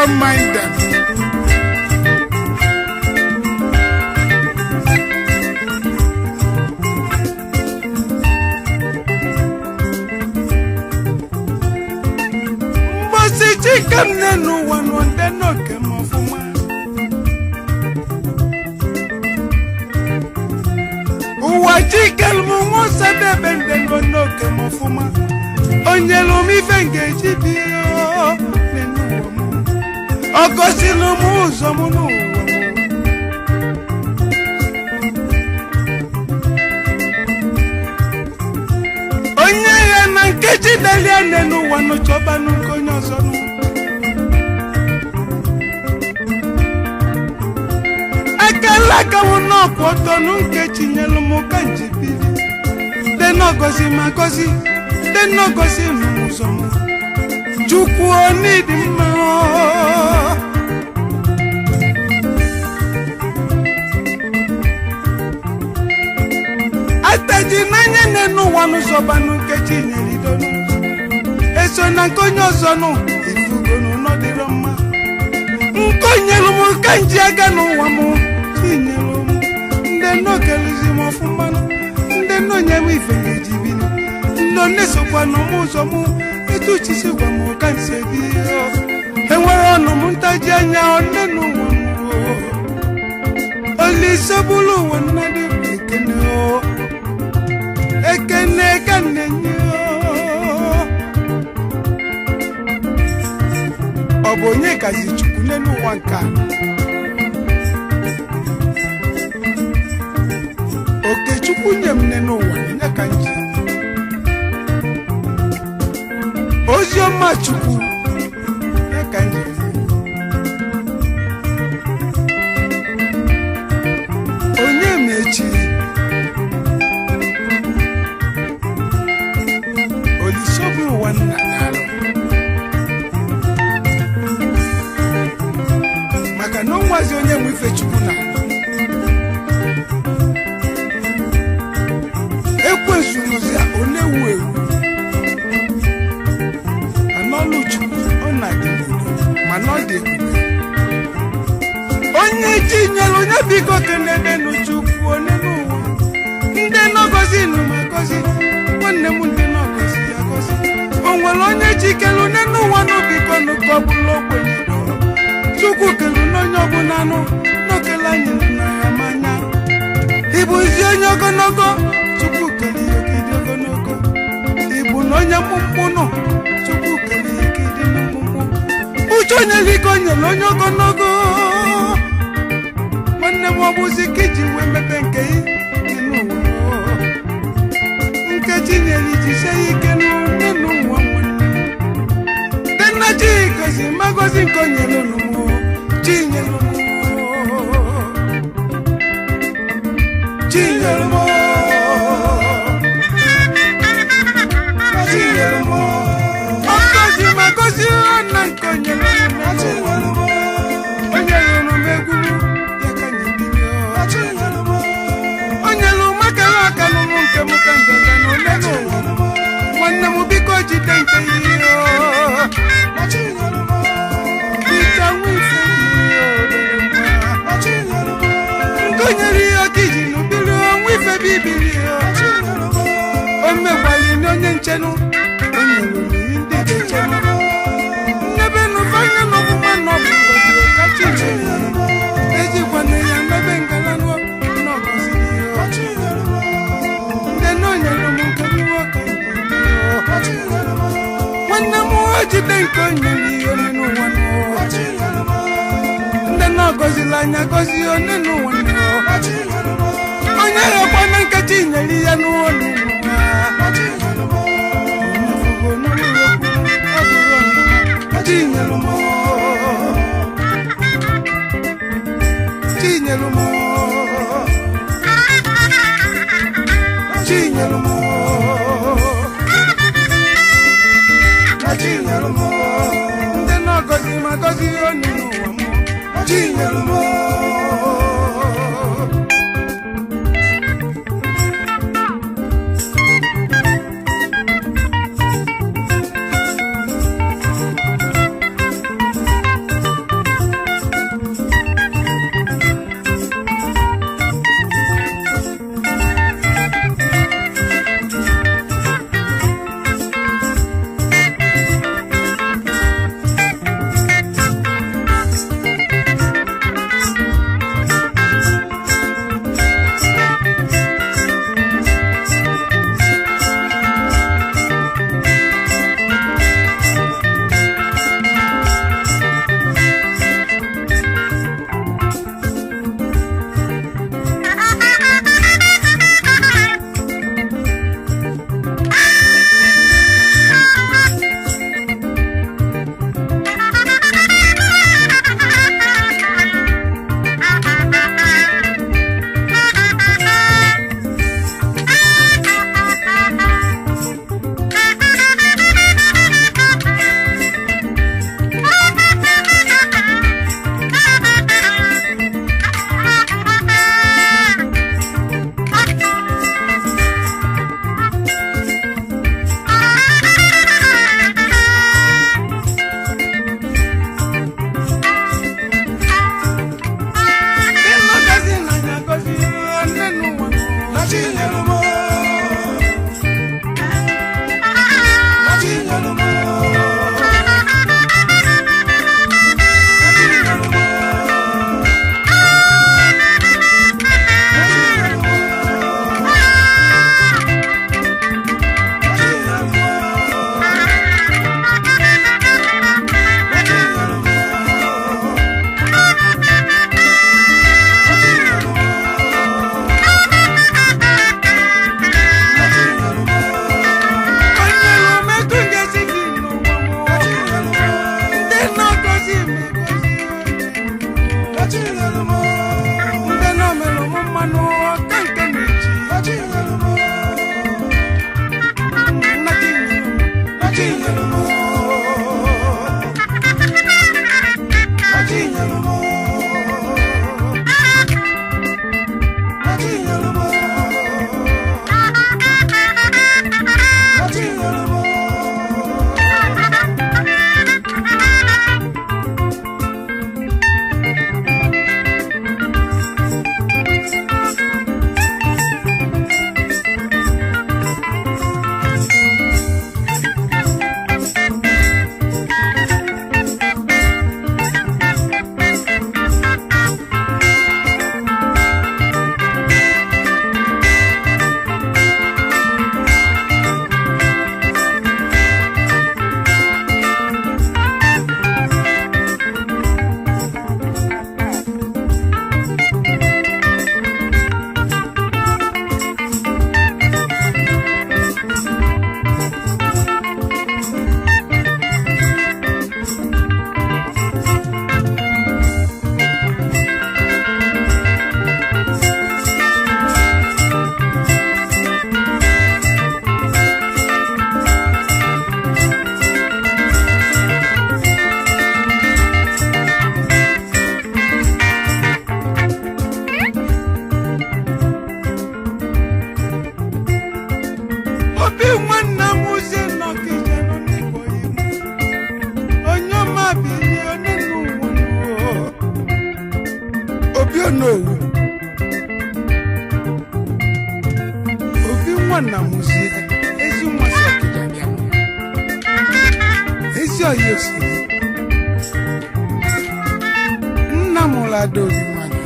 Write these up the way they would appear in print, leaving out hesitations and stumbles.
don't mind them. Mbosi chika mnenu wanwande noke mafuma. Uwachika lmungu sabebe ndeno noke mafuma. Onyelo mi fenge jibio nenu wamu. Okosilu muzo munu wamu. Onyeye na nkeji dalia nenu wanu choba nuko nyozonu. Akalaka wuno kwoto nkeji nyelu mukanji bili. Deno gozi magozi. Deno gozi muzomu. Chukwu onidi mma. Ataji nanye nenu wanu sobanu kechi nyelidonu. Eso na nkonyo zonu ifugonu nodiroma. Nkonyelu mukanji aganu wamu chinyelu mu. Ndeno kelizi mofumanu. Ndeno nyemu ifenge jibini. Ndone sokwanu muzomu. Etuchisi wamu kansebiyo. Enwere onu muntaji anya onenu wamu. Olisabulu wanadi ekene o. Ekene kanenyo. Obonye kazi chukunenu wanka. Oke chukunye mnenu wanene kanji. Ozio machuku. Ne kanji. Onye mechi. Olisobu wanakalo. Maka no wazi onye mwife chukuna. Ekwe sunuzia onewu ewu. Anolu chuku onadi manode. Onye chinyelu onye biko kenede nu chukwu onenu wa. Nde nogozi nu magozi. Wane mu nde nogozi yagozi. Onwelo onye chikelu nenu wa no biko nu kobulo kwelido. Chukwu kelu n'onyobu nanu. Nokela nyelu na yamanya. Ibuzi onye ogonogo. Chukwu keli yokidi ogonogo. Ibu n'onye mumpuno. Chukwu keli yokidi mumpu. Uchonye liko nyelu onye ogonogo. Wane mwabuzi kiji wemepe nkei. Nenu wa. Nkeji nyeli jise ikenu. Nenu wa mwene. Tena chikozi magozi nkonyelu numu. Chinyelu mu. Chinyelu mu. Chinyelu mu. Magozi magozi ona nkonyelu numu. Onyelu numegulu yakanyibinyo. Onyelu makala kanumu nke mukanganga nunenu. Wane mubiko jitenke iyo. Bita wifu Nkonyeri okiji nubili wife bibili Ome wali nonye nchenu Onye luli indide chenu Nebe nufanya nofuma nobu Kozi kachi Eji kwane ya mebe ngalano Nogozi Ndenonye lumunke miwaka Wane muwaji denkonyeri Onenu wano Ndeno gozi lanya gozi onenu wano Onye yokwane nkechi nyeli ya nuonu Onefugo nuluroku Aburonu Chinyelumo Chinyelumo Chinyelumo Chinyelumo Ndeno gozi magozi onenu wamo Chinyelumo n'owu obi nwa na muzie ezi nwa sọkịta bịa ezi ọyị osiri nna m ụlọ adaobi nwanyị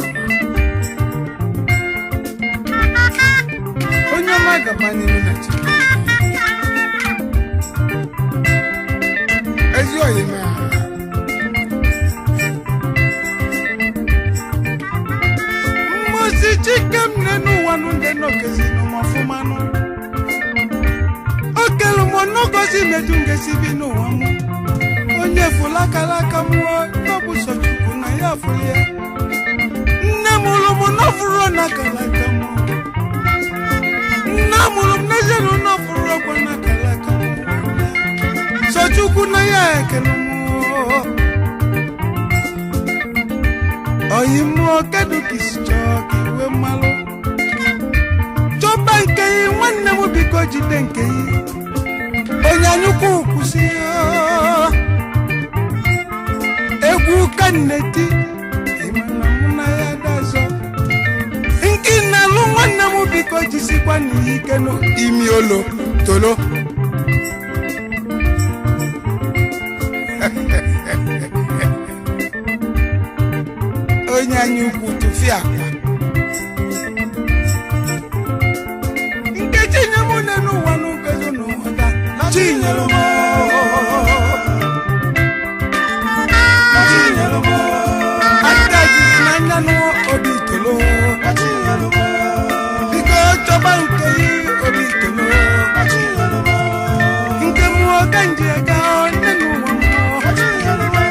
onye ọma gabanyere na chike ezi ọyị mee chikem nenu wanu ndeno kezino mafumano okelu monogozi medunge sibino wamu onye fulakalaka muo nobu sochuku na ya fulie nemulu monofuro na kalaka mu namulu mnezelu nofuro kwa na kalaka mu sochuku na ya ekelu mu oyimu kedu kisichoki we malo choba nkei nwanne mu biko jide nkei onyanyuku kusi egwu kaneti imana muna ya dazo nkina lu nwanne mu biko jisikwa ni ikeno imiolo tolo onyanyuku tufia nkechi nyamune no wanu kezo no hota chinyalomo ataji nanya no obitolo chinyalomo biko chobanke obitolo chinyalomo nkemu kanji ga nenu wamo chinyalomo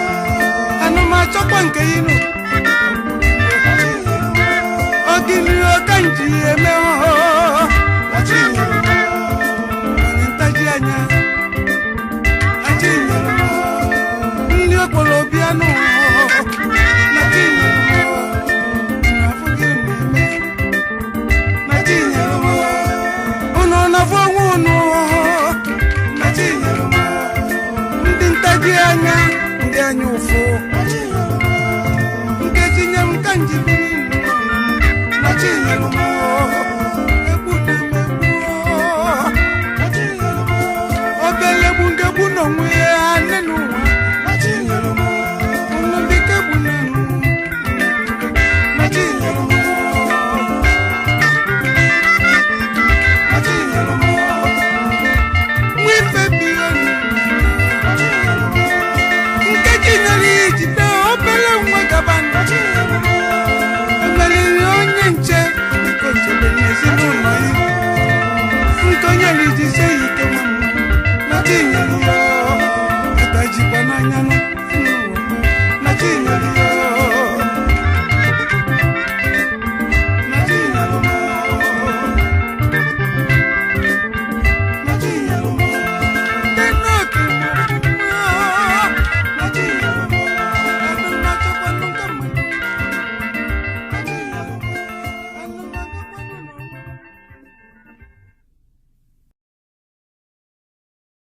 anu ma chobanke yinu